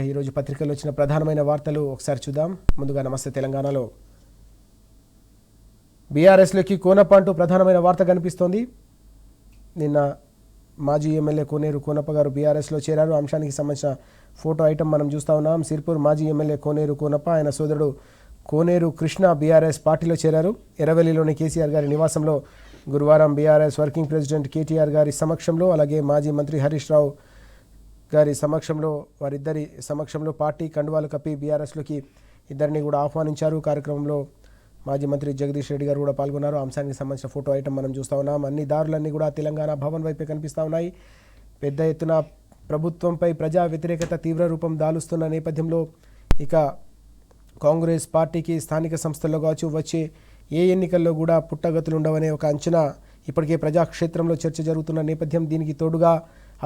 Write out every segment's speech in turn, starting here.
ఈరోజు పత్రికల్లో వచ్చిన ప్రధానమైన వార్తలు ఒకసారి చూద్దాం. ముందుగా నమస్తే తెలంగాణలో బీఆర్ఎస్లోకి కోనప్ప అంటూ ప్రధానమైన వార్త కనిపిస్తోంది. నిన్న మాజీ ఎమ్మెల్యే కోనేరు కోనప్ప గారు బీఆర్ఎస్లో చేరారు. అంశానికి సంబంధించిన ఫోటో ఐటమ్ మనం చూస్తూ ఉన్నాం. సిర్పూర్ మాజీ ఎమ్మెల్యే కోనేరు కోనప్ప, ఆయన సోదరుడు కోనేరు కృష్ణ బీఆర్ఎస్ పార్టీలో చేరారు. ఎర్రవెల్లిలోని కేసీఆర్ గారి నివాసంలో గురువారం బీఆర్ఎస్ వర్కింగ్ ప్రెసిడెంట్ కేటీఆర్ గారి సమక్షంలో, అలాగే మాజీ మంత్రి హరీష్ రావు గారి సమక్షంలో, వారిద్దరి సమక్షంలో పార్టీ కండువాలు కప్పి బీఆర్ఎస్లోకి ఇద్దరిని కూడా ఆహ్వానించారు. కార్యక్రమంలో మాజీ మంత్రి జగదీష్ రెడ్డి గారు కూడా పాల్గొన్నారు. అంశానికి సంబంధించిన ఫోటో ఐటమ్ మనం చూస్తూ ఉన్నాం. అన్ని దారులన్నీ కూడా తెలంగాణ భవన్ వైపే కనిపిస్తూ ఉన్నాయి. పెద్ద ఎత్తున ప్రభుత్వంపై ప్రజా వ్యతిరేకత తీవ్ర రూపం దాలుస్తున్న నేపథ్యంలో ఇక కాంగ్రెస్ పార్టీకి స్థానిక సంస్థల్లో కావచ్చు, వచ్చే ఏ ఎన్నికల్లో కూడా పుట్టగతులు ఉండవనే ఒక అంచనా ఇప్పటికే ప్రజాక్షేత్రంలో చర్చ జరుగుతున్న నేపథ్యం. దీనికి తోడుగా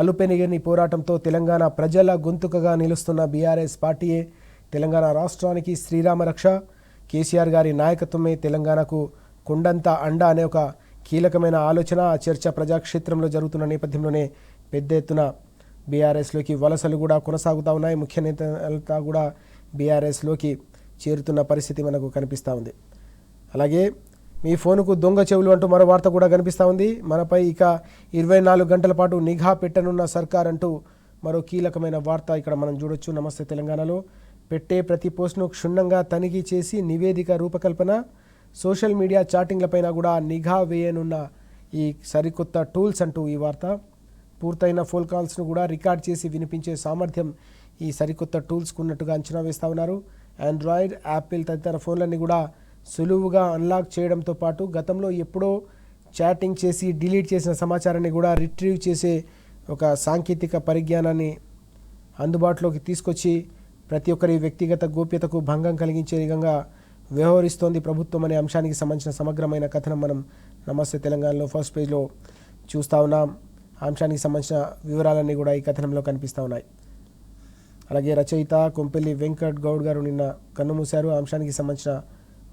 అలుపెనిగని పోరాటంతో తెలంగాణ ప్రజల గొంతుకగా నిలుస్తున్న బీఆర్ఎస్ పార్టీయే తెలంగాణ రాష్ట్రానికి శ్రీరామ రక్ష. కేసీఆర్ గారి నాయకత్వమే తెలంగాణకు కొండంత అండ అనే ఒక కీలకమైన ఆలోచన, ఆ చర్చ ప్రజాక్షేత్రంలో జరుగుతున్న నేపథ్యంలోనే పెద్ద ఎత్తున బీఆర్ఎస్లోకి వలసలు కూడా కొనసాగుతూ ఉన్నాయి. ముఖ్య నేతలంతా కూడా బీఆర్ఎస్లోకి చేరుతున్న పరిస్థితి మనకు కనిపిస్తూ ఉంది. అలాగే మీ ఫోనుకు దొంగ చెవులు అంటూ మరో వార్త కూడా కనిపిస్తూ ఉంది. మనపై ఇక 24 గంటల పాటు నిఘా పెట్టనున్న సర్కార్ అంటూ మరో కీలకమైన వార్త ఇక్కడ మనం చూడొచ్చు. నమస్తే తెలంగాణలో పెట్టే ప్రతి పోస్ట్ను క్షుణ్ణంగా తనిఖీ చేసి నివేదిక రూపకల్పన, సోషల్ మీడియా చాటింగ్లపైన కూడా నిఘా వేయనున్న ఈ సరికొత్త టూల్స్ అంటూ ఈ వార్త. పూర్తయిన ఫోన్ కాల్స్ను కూడా రికార్డ్ చేసి వినిపించే సామర్థ్యం ఈ సరికొత్త టూల్స్కు ఉన్నట్టుగా అంచనా వేస్తూ ఉన్నారు. ఆండ్రాయిడ్, యాపిల్ తదితర ఫోన్లన్నీ కూడా సులువుగా అన్లాక్ చేయడంతో పాటు గతంలో ఎప్పుడో చాటింగ్ చేసి డిలీట్ చేసిన సమాచారాన్ని కూడా రిట్రీవ్ చేసే ఒక సాంకేతిక పరిజ్ఞానాన్ని అందుబాటులోకి తీసుకొచ్చి ప్రతి ఒక్కరి వ్యక్తిగత గోప్యతకు భంగం కలిగించే విధంగా వ్యవహరిస్తోంది ప్రభుత్వం అనే అంశానికి సంబంధించిన సమగ్రమైన కథనం మనం నమస్తే తెలంగాణలో ఫస్ట్ పేజ్లో చూస్తూ ఉన్నాం. అంశానికి సంబంధించిన వివరాలన్నీ కూడా ఈ కథనంలో కనిపిస్తూ ఉన్నాయి. అలాగే రచయిత కొంపెల్లి వెంకట్ గౌడ్ గారు నిన్న కన్నుమూశారు. అంశానికి సంబంధించిన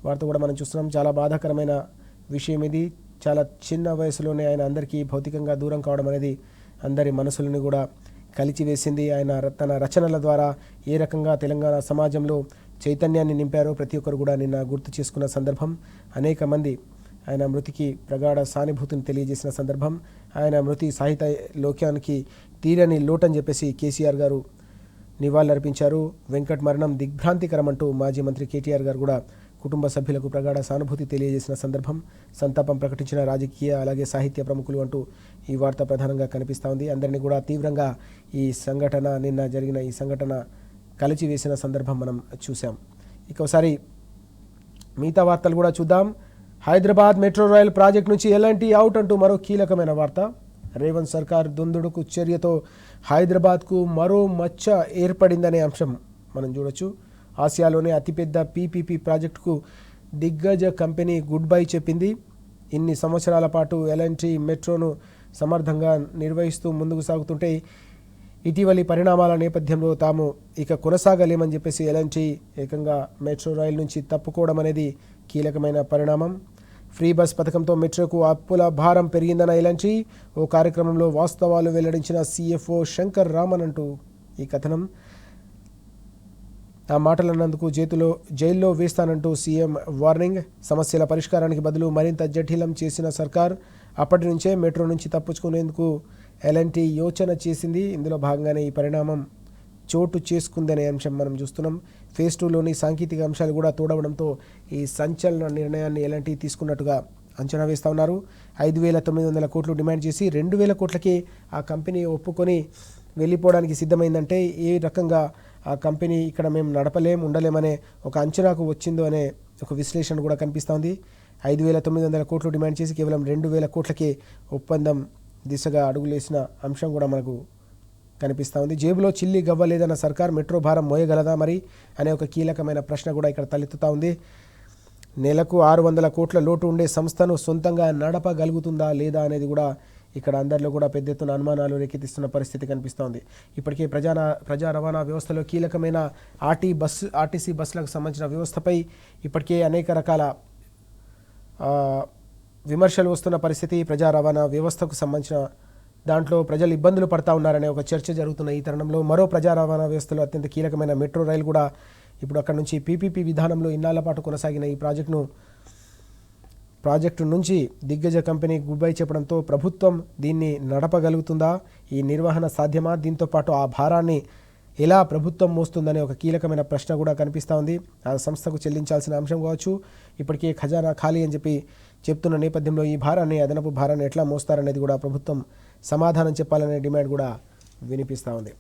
వార్త కూడా మనం చూస్తున్నాం. చాలా బాధాకరమైన విషయం ఇది. చాలా చిన్న వయసులోనే ఆయన అందరికీ భౌతికంగా దూరం కావడం అనేది అందరి మనసులను కూడా కలిచివేసింది. ఆయన తన రచనల ద్వారా ఏ రకంగా తెలంగాణ సమాజంలో చైతన్యాన్ని నింపారో ప్రతి ఒక్కరు కూడా నిన్న గుర్తు చేసుకున్న సందర్భం. అనేక మంది ఆయన మృతికి ప్రగాఢ సానుభూతిని తెలియజేసిన సందర్భం. ఆయన మృతి సాహిత్య లోకానికి తీరని లోటని చెప్పేసి కేసీఆర్ గారు నివాళులర్పించారు. వెంకట్ మరణం దిగ్భ్రాంతికరం అంటూ మాజీ మంత్రి కేటీఆర్ గారు కూడా కుటుంబ సభ్యులకు ప్రగాఢ సానుభూతి తెలియజేసిన సందర్భం. సంతాపం ప్రకటించిన రాజకీయ అలాగే సాహిత్య ప్రముఖులు అంటూ ఈ వార్త ప్రధానంగా కనిపిస్తూ ఉంది. అందరినీ కూడా తీవ్రంగా ఈ సంఘటన, నిన్న జరిగిన ఈ సంఘటన కలిచివేసిన సందర్భం మనం చూసాం. ఇక ఒకసారి మిగతా వార్తలు కూడా చూద్దాం. హైదరాబాద్ మెట్రో రైల్ ప్రాజెక్ట్ నుంచి ఎలాంటి అవుట్ అంటూ మరో కీలకమైన వార్త. రేవంత్ సర్కార్ దుందుడుకు చర్యతో హైదరాబాద్కు మరో మచ్చ ఏర్పడిందనే అంశం మనం చూడొచ్చు. ఆసియాలోనే అతిపెద్ద పీపీపీ ప్రాజెక్టుకు దిగ్గజ కంపెనీ గుడ్ బై చెప్పింది. ఇన్ని సంవత్సరాల పాటు ఎల్ఎన్టీ మెట్రోను సమర్థంగా నిర్వహిస్తూ ముందుకు సాగుతుంటే ఇటీవలి పరిణామాల నేపథ్యంలో తాము ఇక కొనసాగలేమని చెప్పేసి ఎల్ఎన్టీ ఏకంగా మెట్రో రైలు నుంచి తప్పుకోవడం అనేది కీలకమైన పరిణామం. ఫ్రీ బస్ పథకంతో మెట్రోకు అప్పుల భారం పెరిగిందన్న ఎల్ఎన్టీ ఓ కార్యక్రమంలో వాస్తవాలు వెల్లడించిన సీఎఫ్ఓ శంకర్ రామన్ అంటూ ఈ కథనం. ఆ మాటలన్నందుకు జైల్లో వేస్తానంటూ సీఎం వార్నింగ్. సమస్యల పరిష్కారానికి బదులు మరింత జటిలం చేసిన సర్కార్ అప్పటి నుంచే మెట్రో నుంచి తప్పించుకునేందుకు ఎల్ఎన్టీ యోచన చేసింది. ఇందులో భాగంగానే ఈ పరిణామం చోటు చేసుకుందనే అంశం మనం చూస్తున్నాం. ఫేజ్ 2లోని సాంకేతిక అంశాలు కూడా తోడవడంతో ఈ సంచలన నిర్ణయాన్ని ఎల్ఎన్టీ తీసుకున్నట్టుగా అంచనా వేస్తూ ఉన్నారు. 5,900 కోట్లు డిమాండ్ చేసి 2,000 కోట్లకే ఆ కంపెనీ ఒప్పుకొని వెళ్ళిపోవడానికి సిద్ధమైందంటే ఏ రకంగా ఆ కంపెనీ ఇక్కడ మేము ఉండలేమనే ఒక అంచనాకు వచ్చిందో అనే ఒక విశ్లేషణ కూడా కనిపిస్తోంది. 5,900 కోట్లు డిమాండ్ చేసి కేవలం 2,000 కోట్లకే ఒప్పందం దిశగా అడుగులేసిన అంశం కూడా మనకు కనిపిస్తూ ఉంది. జేబులో చిల్లి గవ్వలేదన్న సర్కార్ మెట్రో భారం మోయగలదా మరి అనే ఒక కీలకమైన ప్రశ్న కూడా ఇక్కడ తలెత్తుతూ ఉంది. నెలకు 600 కోట్ల లోటు ఉండే సంస్థను సొంతంగా నడపగలుగుతుందా లేదా అనేది కూడా ఇక్కడ అందరిలో కూడా పెద్ద ఎత్తున అనుమానాలు రేకెత్తిస్తున్న పరిస్థితి కనిపిస్తోంది. ఇప్పటికే ప్రజా రవాణా వ్యవస్థలో కీలకమైన ఆర్టీసీ బస్సులకు సంబంధించిన వ్యవస్థపై ఇప్పటికే అనేక రకాల విమర్శలు వస్తున్న పరిస్థితి. ప్రజా రవాణా వ్యవస్థకు సంబంధించిన దాంట్లో ప్రజలు ఇబ్బందులు పడతా ఉన్నారనే ఒక చర్చ జరుగుతున్న ఈ తరుణంలో మరో ప్రజా రవాణా వ్యవస్థలో అత్యంత కీలకమైన మెట్రో రైలు కూడా ఇప్పుడు అక్కడ నుంచి పీపీపీ విధానంలో ఇన్నాళ్ల పాటు కొనసాగిన ఈ ప్రాజెక్టు నుంచి దిగ్గజ కంపెనీ గుడ్ బై చెప్పడంతో ప్రభుత్వం దీన్ని నడపగలుగుతుందా, ఈ నిర్వహణ సాధ్యమా, దీంతో పాటు ఆ భారాన్ని ఎలా ప్రభుత్వం మోస్తుందనే ఒక కీలకమైన ప్రశ్న కూడా కనిపిస్తూ ఉంది. ఆ సంస్థకు చెల్లించాల్సిన అంశం కావచ్చు, ఇప్పటికే ఖజానా ఖాళీ అని చెప్తున్న నేపథ్యంలో ఈ భారాన్ని, అదనపు భారాన్ని ఎట్లా మోస్తారనేది కూడా ప్రభుత్వం సమాధానం చెప్పాలనే డిమాండ్ కూడా వినిపిస్తూ ఉంది.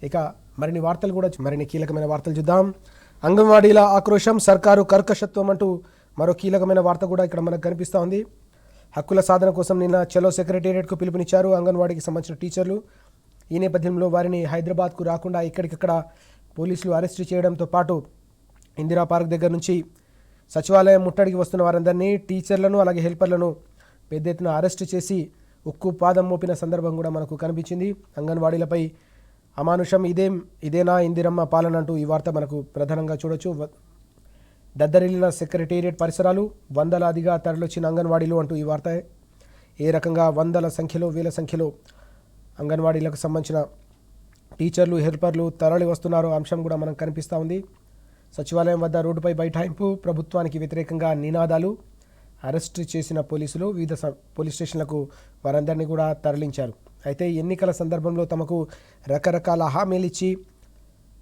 ఇక మరిన్ని కీలకమైన వార్తలు చూద్దాం. అంగన్వాడీల ఆక్రోశం, సర్కారు కర్కశత్వం అంటూ మరో కీలకమైన వార్త కూడా ఇక్కడ మనకు కనిపిస్తూ ఉంది. హక్కుల సాధన కోసం నిన్న చలో సెక్రటేరియట్కు పిలుపునిచ్చారు అంగన్వాడీకి సంబంధించిన టీచర్లు. ఈ నేపథ్యంలో వారిని హైదరాబాద్కు రాకుండా ఇక్కడికక్కడ పోలీసులు అరెస్టు చేయడంతో పాటు ఇందిరా పార్క్ దగ్గర నుంచి సచివాలయం ముట్టడికి వస్తున్న వారందరినీ, టీచర్లను అలాగే హెల్పర్లను పెద్ద ఎత్తున అరెస్టు చేసి ఉక్కు పాదం మోపిన సందర్భం కూడా మనకు కనిపించింది. అంగన్వాడీలపై అమానుషం, ఇదేనా ఇందిరమ్మ పాలన అంటూ ఈ వార్త మనకు ప్రధానంగా చూడొచ్చు. దద్దరిల్లిన సెక్రటేరియట్ పరిసరాలు, వందలాదిగా తరలివచ్చిన అంగన్వాడీలు అంటూ ఈ వార్త. ఏ రకంగా వందల సంఖ్యలో, వేల సంఖ్యలో అంగన్వాడీలకు సంబంధించిన టీచర్లు, హెల్పర్లు తరలి వస్తున్నారో అంశం కూడా మనకు కనిపిస్తూ ఉంది. సచివాలయం వద్ద రోడ్డుపై బైఠాయింపు, ప్రభుత్వానికి వ్యతిరేకంగా నినాదాలు, అరెస్టు చేసిన పోలీసులు వివిధ పోలీస్ స్టేషన్లకు వారందరినీ కూడా తరలించారు. అయితే ఎన్నికల సందర్భంలో తమకు రకరకాల హామీలు ఇచ్చి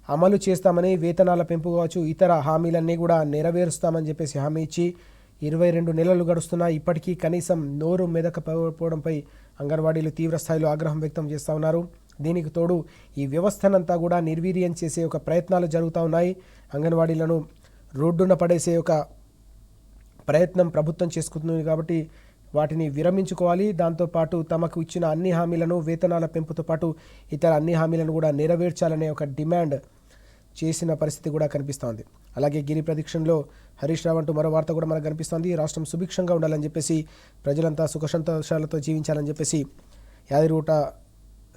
అమలు చేస్తామని, వేతనాల పెంపు కావచ్చు, ఇతర హామీలన్నీ కూడా నెరవేరుస్తామని చెప్పేసి హామీ ఇచ్చి 22 నెలలు గడుస్తున్నా ఇప్పటికీ కనీసం నోరు మెదకపోవడంపై అంగన్వాడీలు తీవ్ర స్థాయిలో ఆగ్రహం వ్యక్తం చేస్తూ ఉన్నారు. దీనికి తోడు ఈ వ్యవస్థనంతా కూడా నిర్వీర్యం చేసే ఒక ప్రయత్నాలు జరుగుతూ ఉన్నాయి. అంగన్వాడీలను రోడ్డున పడేసే ఒక ప్రయత్నం ప్రభుత్వం చేసుకుంటుంది కాబట్టి వాటిని విరమించుకోవాలి. దాంతోపాటు తమకు ఇచ్చిన అన్ని హామీలను, వేతనాల పెంపుతో పాటు ఇతర అన్ని హామీలను కూడా నెరవేర్చాలనే ఒక డిమాండ్ చేసిన పరిస్థితి కూడా కనిపిస్తోంది. అలాగే గిరి ప్రదక్షిణలో హరీష్ రావు అంటూ మరో వార్త కూడా మనకు కనిపిస్తోంది. రాష్ట్రం సుభిక్షంగా ఉండాలని చెప్పేసి, ప్రజలంతా సుఖ సంతోషాలతో జీవించాలని చెప్పేసి యాదిరూట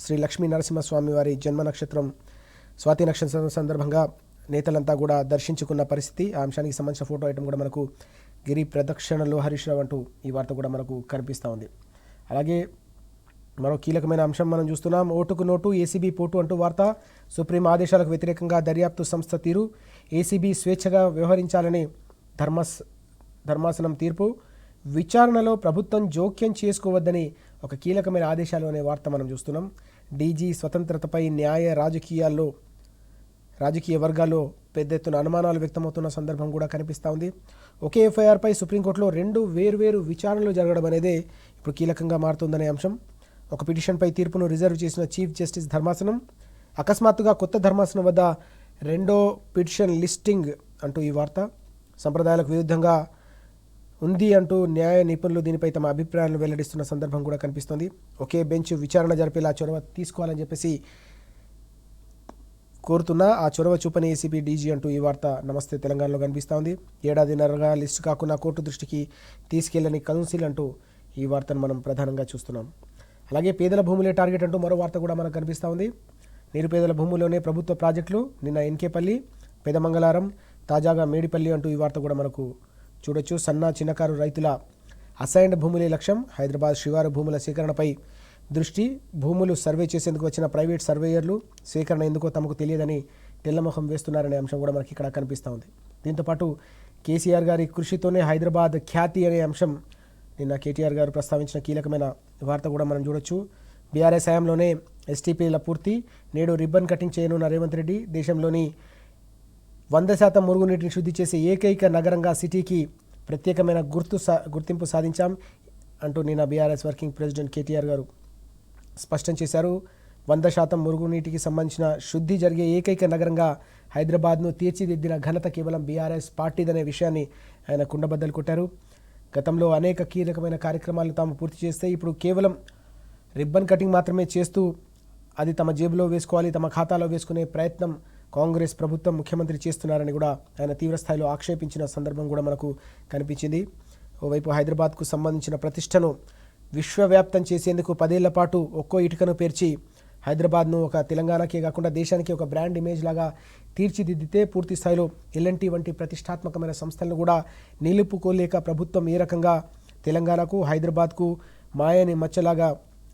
శ్రీ లక్ష్మీ నరసింహస్వామి వారి జన్మ నక్షత్రం స్వాతి నక్షత్రం సందర్భంగా నేతలంతా కూడా దర్శించుకున్న పరిస్థితి. ఆ అంశానికి సంబంధించిన ఫోటో ఐటమ్ కూడా మనకు గిరి ప్రదక్షిణలో హరీష్ రావు అంటూ ఈ వార్త కూడా మనకు కనిపిస్తూ ఉంది. అలాగే మరో కీలకమైన అంశం మనం చూస్తున్నాం. ఓటుకు నోటు, ఏసీబీ పోటు అంటూ వార్త. సుప్రీం ఆదేశాలకు వ్యతిరేకంగా దర్యాప్తు సంస్థ తీరు, ఏసీబీ స్వేచ్ఛగా వ్యవహరించాలని ధర్మాసనం తీర్పు, విచారణలో ప్రభుత్వం జోక్యం చేసుకోవద్దని ఒక కీలకమైన ఆదేశాలు అనే వార్త మనం చూస్తున్నాం. డీజీ స్వతంత్రతపై రాజకీయ వర్గాల్లో పెద్ద ఎత్తున అనుమానాలు వ్యక్తమవుతున్న సందర్భం కూడా కనిపిస్తూ ఉంది. ఒకే ఎఫ్ఐఆర్పై సుప్రీంకోర్టులో 2 వేర్వేరు విచారణలు జరగడం అనేదే ఇప్పుడు కీలకంగా మారుతుందనే అంశం. ఒక పిటిషన్పై తీర్పును రిజర్వ్ చేసిన చీఫ్ జస్టిస్ ధర్మాసనం అకస్మాత్తుగా కొత్త ధర్మాసనం వద్ద 2వ పిటిషన్ లిస్టింగ్ అంటూ ఈ వార్త. సంప్రదాయాలకు విరుద్ధంగా ఉంది అంటూ న్యాయ నిపుణులు దీనిపై తమ అభిప్రాయాలను వెల్లడిస్తున్న సందర్భం కూడా కనిపిస్తోంది. ఒకే బెంచ్ విచారణ జరిపేలా చొరవ తీసుకోవాలని చెప్పేసి కోరుతున్నా ఆ చొరవ చూపని ఏసీబీ డీజీ అంటూ ఈ వార్త నమస్తే తెలంగాణలో కనిపిస్తూ ఉంది. ఏడాదిన్నరగా లిస్టు కాకుండా కోర్టు దృష్టికి తీసుకెళ్లని కౌన్సిల్ అంటూ ఈ వార్తను మనం ప్రధానంగా చూస్తున్నాం. అలాగే పేదల భూములే టార్గెట్ అంటూ మరో వార్త కూడా మనకు కనిపిస్తూ ఉంది. నిరుపేదల భూముల్లోనే ప్రభుత్వ ప్రాజెక్టులు, నిన్న ఎన్కేపల్లి, పెదమంగళారం, తాజాగా మేడిపల్లి అంటూ ఈ వార్త కూడా మనకు చూడొచ్చు. సన్న చిన్నకారు రైతుల అసైన్డ్ భూములే లక్ష్యం, హైదరాబాద్ శివారు భూముల సేకరణపై దృష్టి, భూములు సర్వే చేసేందుకు వచ్చిన ప్రైవేట్ సర్వేయర్లు సేకరణ ఎందుకో తమకు తెలియదని తెల్లమొహం వేస్తున్నారనే అంశం కూడా మనకి ఇక్కడ కనిపిస్తూ ఉంది. దీంతోపాటు కేసీఆర్ గారి కృషితోనే హైదరాబాద్ ఖ్యాతి అనే అంశం నిన్న కేటీఆర్ గారు ప్రస్తావించిన కీలకమైన వార్త కూడా మనం చూడొచ్చు. బీఆర్ఎస్ హయాంలోనే ఎస్టీపీల పూర్తి, నేడు రిబ్బన్ కటింగ్ చేయనున్న రేవంత్ రెడ్డి, దేశంలోని 100% మురుగునీటిని శుద్ధి చేసే ఏకైక నగరంగా సిటీకి ప్రత్యేకమైన గుర్తింపు సాధించాం అంటూ నిన్న బీఆర్ఎస్ వర్కింగ్ ప్రెసిడెంట్ కేటీఆర్ గారు స్పష్టం చేశారు. 100% మురుగునీటికి సంబంధించిన శుద్ధి జరిగే ఏకైక నగరంగా హైదరాబాద్ను తీర్చిదిద్దిన ఘనత కేవలం బీఆర్ఎస్ పార్టీదనే విషయాన్ని ఆయన కుండబద్దలు కొట్టారు. గతంలో అనేక కీలకమైన కార్యక్రమాలు తాము పూర్తి చేస్తే ఇప్పుడు కేవలం రిబ్బన్ కటింగ్ మాత్రమే చేస్తూ అది తమ జేబులో వేసుకోవాలి, తమ ఖాతాలో వేసుకునే ప్రయత్నం కాంగ్రెస్ ప్రభుత్వం, ముఖ్యమంత్రి చేస్తున్నారని కూడా ఆయన తీవ్రస్థాయిలో ఆక్షేపించిన సందర్భం కూడా మనకు కనిపించింది. ఓవైపు హైదరాబాద్కు సంబంధించిన ప్రతిష్టను విశ్వవ్యాప్తం చేసేందుకు 10 ఏళ్ల పాటు ఒక్కో ఇటుకను పేర్చి హైదరాబాద్ను ఒక తెలంగాణకే కాకుండా దేశానికి ఒక బ్రాండ్ ఇమేజ్ లాగా తీర్చిదిద్దితే పూర్తి స్థాయిలో ఎల్ఎన్టీ వంటి ప్రతిష్టాత్మకమైన సంస్థలను కూడా నిలుపుకోలేక ప్రభుత్వం ఏ రకంగా తెలంగాణకు, హైదరాబాద్కు మాయని మచ్చలాగా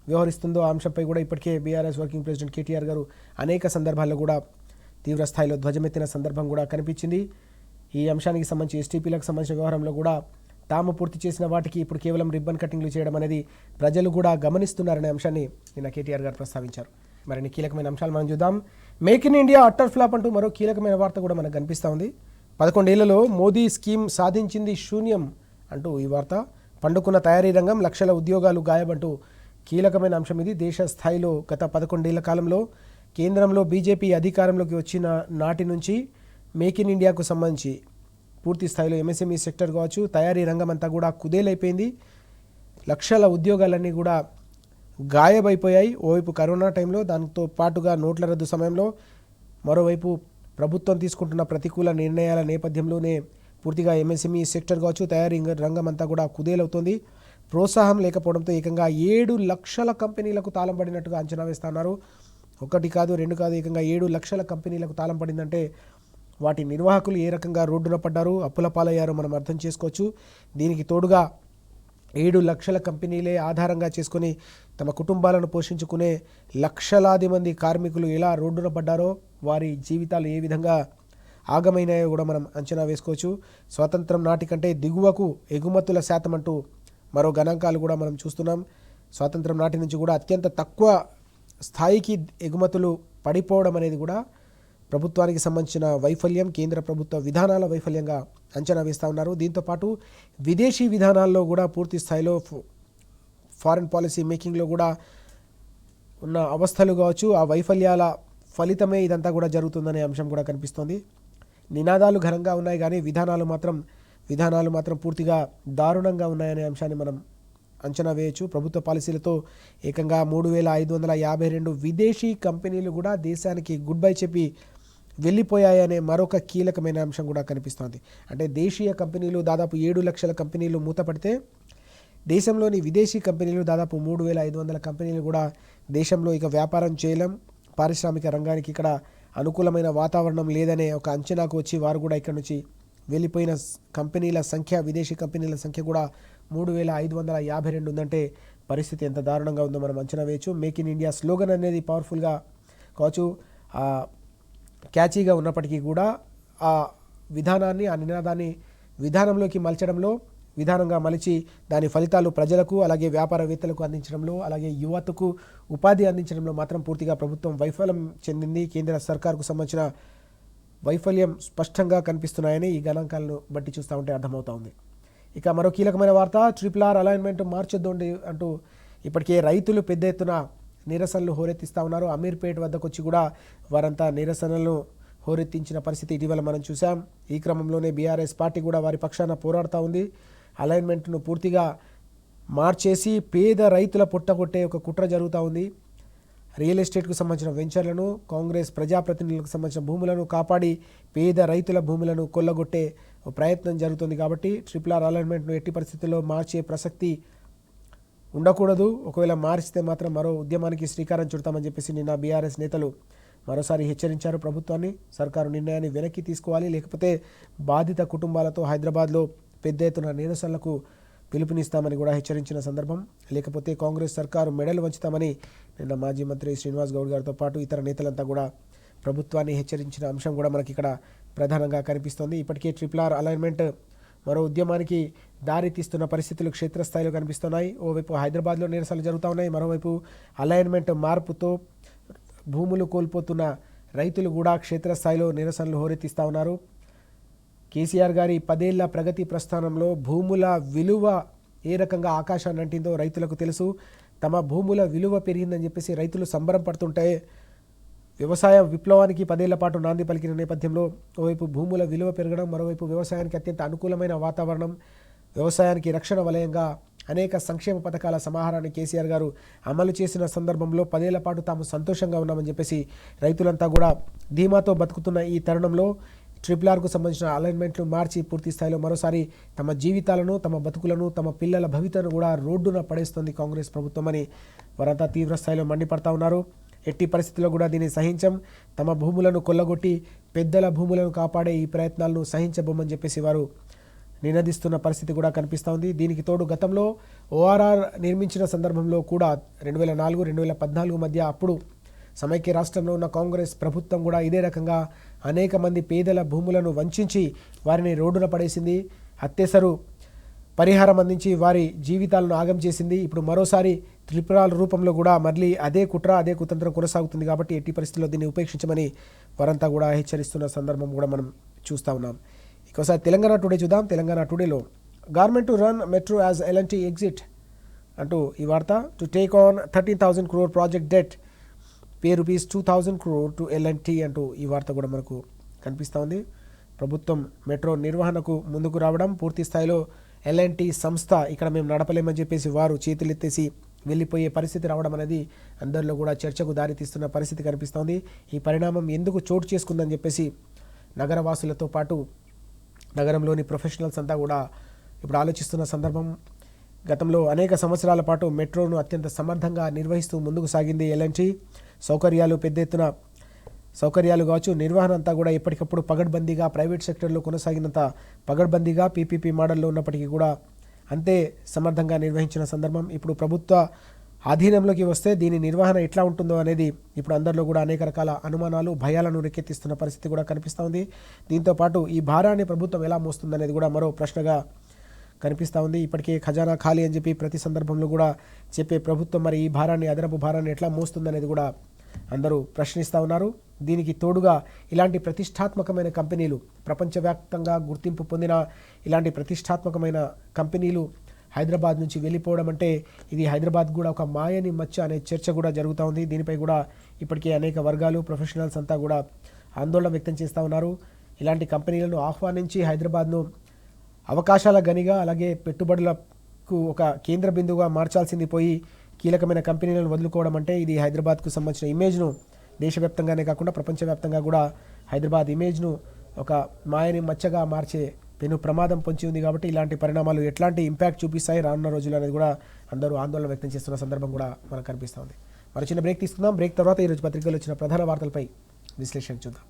వ్యవహరిస్తుందో ఆ అంశంపై కూడా ఇప్పటికే బీఆర్ఎస్ వర్కింగ్ ప్రెసిడెంట్ కేటీఆర్ గారు అనేక సందర్భాల్లో కూడా తీవ్ర స్థాయిలో ధ్వజమెత్తిన సందర్భం కూడా కనిపించింది. ఈ అంశానికి సంబంధించి ఎస్టీపీలకు సంబంధించిన వ్యవహారంలో కూడా తాము పూర్తి చేసిన వాటికి ఇప్పుడు కేవలం రిబ్బన్ కటింగ్లు చేయడం అనేది ప్రజలు కూడా గమనిస్తున్నారనే అంశాన్ని నిన్న కేటీఆర్ గారు ప్రస్తావించారు. మరిన్ని కీలకమైన అంశాలు మనం చూద్దాం. Make in India utter flop అంటూ మరో కీలకమైన వార్త కూడా మనకు కనిపిస్తూ ఉంది. 11 ఏళ్లలో మోదీ స్కీమ్ సాధించింది శూన్యం అంటూ ఈ వార్త. పండుకున్న తయారీ రంగం, లక్షల ఉద్యోగాలు గాయబంటూ కీలకమైన అంశం ఇది. దేశ స్థాయిలో గత 11 ఏళ్ల కాలంలో కేంద్రంలో బీజేపీ అధికారంలోకి వచ్చిన నాటి నుంచి మేక్ ఇన్ ఇండియాకు సంబంధించి పూర్తి స్థాయిలో ఎంఎస్ఎంఈ సెక్టర్ కావచ్చు, తయారీ రంగం అంతా కూడా కుదేలైపోయింది. లక్షల ఉద్యోగాలన్నీ కూడా గాయబైపోయాయి. ఓవైపు కరోనా టైంలో, దాంతో పాటుగా నోట్ల రద్దు సమయంలో, మరోవైపు ప్రభుత్వం తీసుకుంటున్న ప్రతికూల నిర్ణయాల నేపథ్యంలోనే పూర్తిగా ఎంఎస్ఎంఈ సెక్టర్ కావచ్చు, తయారీ రంగం అంతా కూడా కుదేలవుతోంది. ప్రోత్సాహం లేకపోవడంతో ఏకంగా 7 లక్షల కంపెనీలకు తాళం పడినట్టుగా అంచనా వేస్తున్నారు. 1 కాదు 2 కాదు, ఏకంగా 7 లక్షల కంపెనీలకు తాళం పడిందంటే వాటి నిర్వాహకులు ఏ రకంగా రోడ్డున పడ్డారు, అప్పుల పాలయ్యారో మనం అర్థం చేసుకోవచ్చు. దీనికి తోడుగా 7 లక్షల కంపెనీలే ఆధారంగా చేసుకొని తమ కుటుంబాలను పోషించుకునే లక్షలాది మంది కార్మికులు ఎలా రోడ్డున పడ్డారో, వారి జీవితాలు ఏ విధంగా ఆగమైనాయో కూడా మనం అంచనా వేసుకోవచ్చు. స్వాతంత్రం నాటి కంటే దిగువకు ఎగుమతుల శాతం అంటూ మరో గణాంకాలు కూడా మనం చూస్తున్నాం. స్వాతంత్రం నాటి నుంచి కూడా అత్యంత తక్కువ స్థాయికి ఎగుమతులు పడిపోవడం అనేది కూడా ప్రభుత్వానికి సంబంధించిన వైఫల్యం, కేంద్ర ప్రభుత్వ విధానాల వైఫల్యంగా అంచనా వేస్తూ ఉన్నారు. దీంతోపాటు విదేశీ విధానాల్లో కూడా పూర్తి స్థాయిలో ఫారిన్ పాలసీ మేకింగ్లో కూడా ఉన్న అవస్థలు కావచ్చు, ఆ వైఫల్యాల ఫలితమే ఇదంతా కూడా జరుగుతుందనే అంశం కూడా కనిపిస్తోంది. నినాదాలు ఘనంగా ఉన్నాయి కానీ విధానాలు మాత్రం పూర్తిగా దారుణంగా ఉన్నాయనే అంశాన్ని మనం అంచనా వేయచ్చు. ప్రభుత్వ పాలసీలతో ఏకంగా 3552 విదేశీ కంపెనీలు కూడా దేశానికి గుడ్ బై చెప్పి వెళ్ళిపోయాయనే మరొక కీలకమైన అంశం కూడా కనిపిస్తోంది. అంటే దేశీయ కంపెనీలు దాదాపు 7 లక్షల కంపెనీలు మూతపడితే దేశంలోని విదేశీ కంపెనీలు దాదాపు 3500 కంపెనీలు కూడా దేశంలో ఇక వ్యాపారం చేయలేం, పారిశ్రామిక రంగానికి ఇక్కడ అనుకూలమైన వాతావరణం లేదనే ఒక అంచనాకు వచ్చి వారు కూడా ఇక్కడ నుంచి వెళ్ళిపోయిన కంపెనీల సంఖ్య, విదేశీ కంపెనీల సంఖ్య కూడా 3552 ఉందంటే పరిస్థితి ఎంత దారుణంగా ఉందో మనం అంచనా వేయచ్చు. మేక్ ఇన్ ఇండియా స్లోగన్ అనేది పవర్ఫుల్గా కావచ్చు, క్యాచీగా ఉన్నప్పటికీ కూడా ఆ విధానాన్ని, ఆ నినాదాన్ని విధానంలోకి మలచడంలో, విధానంగా మలిచి దాని ఫలితాలు ప్రజలకు అలాగే వ్యాపారవేత్తలకు అందించడంలో, అలాగే యువతకు ఉపాధి అందించడంలో మాత్రం పూర్తిగా ప్రభుత్వం వైఫల్యం చెందింది. కేంద్ర సర్కార్కు సంబంధించిన వైఫల్యం స్పష్టంగా కనిపిస్తున్నాయని ఈ గణాంకాలను బట్టి చూస్తూ ఉంటే అర్థమవుతా ఉంది. ఇక మరో కీలకమైన వార్త, RRR అలైన్మెంట్ మార్చొద్దండి అంటూ ఇప్పటికే రైతులు పెద్ద ఎత్తున నిరసనలు హోరెత్తిస్తూ ఉన్నారు. అమీర్పేట్ వద్దకు వచ్చి కూడా వారంతా నిరసనలను హోరెత్తించిన పరిస్థితి ఇటీవల మనం చూసాం. ఈ క్రమంలోనే బీఆర్ఎస్ పార్టీ కూడా వారి పక్షాన పోరాడుతూ ఉంది. అలైన్మెంట్ను పూర్తిగా మార్చేసి పేద రైతుల పుట్టగొట్టే ఒక కుట్ర జరుగుతూ ఉంది. రియల్ ఎస్టేట్కు సంబంధించిన వెంచర్లను, కాంగ్రెస్ ప్రజాప్రతినిధులకు సంబంధించిన భూములను కాపాడి పేద రైతుల భూములను కొల్లగొట్టే ప్రయత్నం జరుగుతుంది. కాబట్టి RRR అలైన్మెంట్ను ఎట్టి పరిస్థితుల్లో మార్చే ప్రసక్తి ఉండకూడదు. ఒకవేళ మారిస్తే మాత్రం మరో ఉద్యమానికి శ్రీకారం చుడతామని చెప్పేసి నిన్న బీఆర్ఎస్ నేతలు మరోసారి హెచ్చరించారు ప్రభుత్వాన్ని. సర్కారు నిర్ణయాన్ని వెనక్కి తీసుకోవాలి, లేకపోతే బాధిత కుటుంబాలతో హైదరాబాద్లో పెద్ద ఎత్తున నిరసనలకు పిలుపునిస్తామని కూడా హెచ్చరించిన సందర్భం. లేకపోతే కాంగ్రెస్ సర్కారు మెడలు వంచుతామని నిన్న మాజీ మంత్రి శ్రీనివాస్ గౌడ్ గారితో పాటు ఇతర నేతలంతా కూడా ప్రభుత్వాన్ని హెచ్చరించిన అంశం కూడా మనకి ఇక్కడ ప్రధానంగా కనిపిస్తోంది. ఇప్పటికే RRR అలైన్మెంట్ మరో ఉద్యమానికి దారి తీస్తున్న పరిస్థితులు క్షేత్రస్థాయిలో కనిపిస్తున్నాయి. ఓవైపు హైదరాబాద్లో నిరసనలు జరుగుతూ ఉన్నాయి, మరోవైపు అలైన్మెంట్ మార్పుతో భూములు కోల్పోతున్న రైతులు కూడా క్షేత్రస్థాయిలో నిరసనలు హోరెత్తిస్తూ ఉన్నారు. కేసీఆర్ గారి 10 ఏళ్ల ప్రగతి ప్రస్థానంలో భూముల విలువ ఏ రకంగా ఆకాశాన్ని అంటిందో రైతులకు తెలుసు. తమ భూముల విలువ పెరిగిందని చెప్పేసి రైతులు సంబరం పడుతుంటే వ్యవసాయ విప్లవానికి 10 ఏళ్ల పాటు నాంది పలికిన నేపథ్యంలో ఓవైపు భూముల విలువ పెరగడం, మరోవైపు వ్యవసాయానికి అత్యంత అనుకూలమైన వాతావరణం, వ్యవసాయానికి రక్షణ వలయంగా అనేక సంక్షేమ పథకాల సమాహారాన్ని కేసీఆర్ గారు అమలు చేసిన సందర్భంలో 10 ఏళ్ల పాటు తాము సంతోషంగా ఉన్నామని చెప్పేసి రైతులంతా కూడా ధీమాతో బతుకుతున్న ఈ తరుణంలో RRRకు సంబంధించిన అలైన్మెంట్లు మార్చి పూర్తి స్థాయిలో మరోసారి తమ జీవితాలను, తమ బతుకులను, తమ పిల్లల భవితను కూడా రోడ్డున పడేస్తుంది కాంగ్రెస్ ప్రభుత్వం అని వారంతా తీవ్ర స్థాయిలో మండిపడతా ఉన్నారు. ఎట్టి పరిస్థితుల్లో కూడా దీన్ని సహించం, తమ భూములను కొల్లగొట్టి పెద్దల భూములను కాపాడే ఈ ప్రయత్నాలను సహించబోమని చెప్పేసి వారు నినదిస్తున్న పరిస్థితి కూడా కనిపిస్తూ ఉంది. దీనికి తోడు గతంలో ఓఆర్ఆర్ నిర్మించిన సందర్భంలో కూడా 2004, 2014 మధ్య అప్పుడు సమైక్య రాష్ట్రంలో ఉన్న కాంగ్రెస్ ప్రభుత్వం కూడా ఇదే రకంగా అనేక మంది పేదల భూములను వంచి వారిని రోడ్డున పడేసింది. అత్యవసర పరిహారం అందించి వారి జీవితాలను ఆగం చేసింది. ఇప్పుడు మరోసారి త్రిపురాల రూపంలో కూడా మళ్ళీ అదే కుట్ర అదే కుతంత్రం కొనసాగుతుంది. కాబట్టి ఎట్టి పరిస్థితుల్లో దీన్ని ఉపేక్షించమని వారంతా కూడా హెచ్చరిస్తున్న సందర్భం కూడా మనం చూస్తూ ఉన్నాం. ఇంకోసారి తెలంగాణ టుడే చూద్దాం. తెలంగాణ టుడేలో government to run metro as L&T exit అంటూ ఈ వార్త. To take on 13,000 crore project debt pay ₹2,000 crore to L&T అంటూ ఈ వార్త కూడా మనకు కనిపిస్తూ ఉంది. ప్రభుత్వం మెట్రో నిర్వహణకు ముందుకు రావడం, పూర్తి స్థాయిలో L&T సంస్థ ఇక్కడ మేము నడపలేమని చెప్పేసి వారు చేతులెత్తేసి వెళ్ళిపోయే పరిస్థితి రావడం అనేది అందరిలో కూడా చర్చకు దారితీస్తున్న పరిస్థితి కనిపిస్తోంది. ఈ పరిణామం ఎందుకు చోటు చేసుకుందని చెప్పేసి నగరవాసులతో పాటు నగరంలోని ప్రొఫెషనల్స్ అంతా కూడా ఇప్పుడు ఆలోచిస్తున్న సందర్భం. గతంలో అనేక సంవత్సరాల పాటు మెట్రోను అత్యంత సమర్థంగా నిర్వహిస్తూ ముందుకు సాగింది L&T. సౌకర్యాలు పెద్ద ఎత్తున సౌకర్యాలు కావచ్చు, నిర్వహణ అంతా కూడా ఎప్పటికప్పుడు పగడ్బందీగా ప్రైవేట్ సెక్టర్లో కొనసాగినంత పగడ్బందీగా PPP మోడల్లో ఉన్నప్పటికీ కూడా అంతే సమర్థంగా నిర్వహించిన సందర్భం. ఇప్పుడు ప్రభుత్వ ఆధీనంలోకి వస్తే దీని నిర్వహణ ఎట్లా ఉంటుందో అనేది ఇప్పుడు అందరిలో కూడా అనేక రకాల అనుమానాలు, భయాలను రేకెత్తిస్తున్న పరిస్థితి కూడా కనిపిస్తూ ఉంది. దీంతోపాటు ఈ భారాన్ని ప్రభుత్వం ఎలా మోస్తుందనేది కూడా మరో ప్రశ్నగా కనిపిస్తూ ఉంది. ఇప్పటికే ఖజానా ఖాళీ అని చెప్పి ప్రతి సందర్భంలో కూడా చెప్పే ప్రభుత్వం మరి ఈ భారాన్ని, అదనపు భారాన్ని ఎట్లా మోస్తుందనేది కూడా అందరూ ప్రశ్నిస్తూ ఉన్నారు. దీనికి తోడుగా ఇలాంటి ప్రతిష్టాత్మకమైన కంపెనీలు, ప్రపంచవ్యాప్తంగా గుర్తింపు పొందిన ఇలాంటి ప్రతిష్టాత్మకమైన కంపెనీలు హైదరాబాద్ నుంచి వెళ్ళిపోవడం అంటే ఇది హైదరాబాద్ కూడా ఒక మాయని మచ్చ అనే చర్చ కూడా జరుగుతూ ఉంది. దీనిపై కూడా ఇప్పటికే అనేక వర్గాలు, ప్రొఫెషనల్స్ అంతా కూడా ఆందోళన వ్యక్తం చేస్తూ ఉన్నారు. ఇలాంటి కంపెనీలను ఆహ్వానించి హైదరాబాద్ను అవకాశాల గనిగా, అలాగే పెట్టుబడులకు ఒక కేంద్ర బిందువుగా మార్చాల్సింది పోయి కీలకమైన కంపెనీలను వదులుకోవడం అంటే ఇది హైదరాబాద్కు సంబంధించిన ఇమేజ్ను దేశవ్యాప్తంగానే కాకుండా ప్రపంచవ్యాప్తంగా కూడా హైదరాబాద్ ఇమేజ్ను ఒక మాయని మచ్చగా మార్చే పెను ప్రమాదం పొంచి ఉంది. కాబట్టి ఇలాంటి పరిణామాలు ఎట్లాంటి ఇంపాక్ట్ చూపిస్తాయి రానున్న రోజులు అనేది కూడా అందరూ ఆందోళన వ్యక్తం చేస్తున్న సందర్భం కూడా మనకు కనిపిస్తూ ఉంది. మరి చిన్న బ్రేక్ తీసుకుందాం. బ్రేక్ తర్వాత ఈరోజు పత్రికలు వచ్చిన ప్రధాన వార్తలపై విశ్లేషణ చూద్దాం.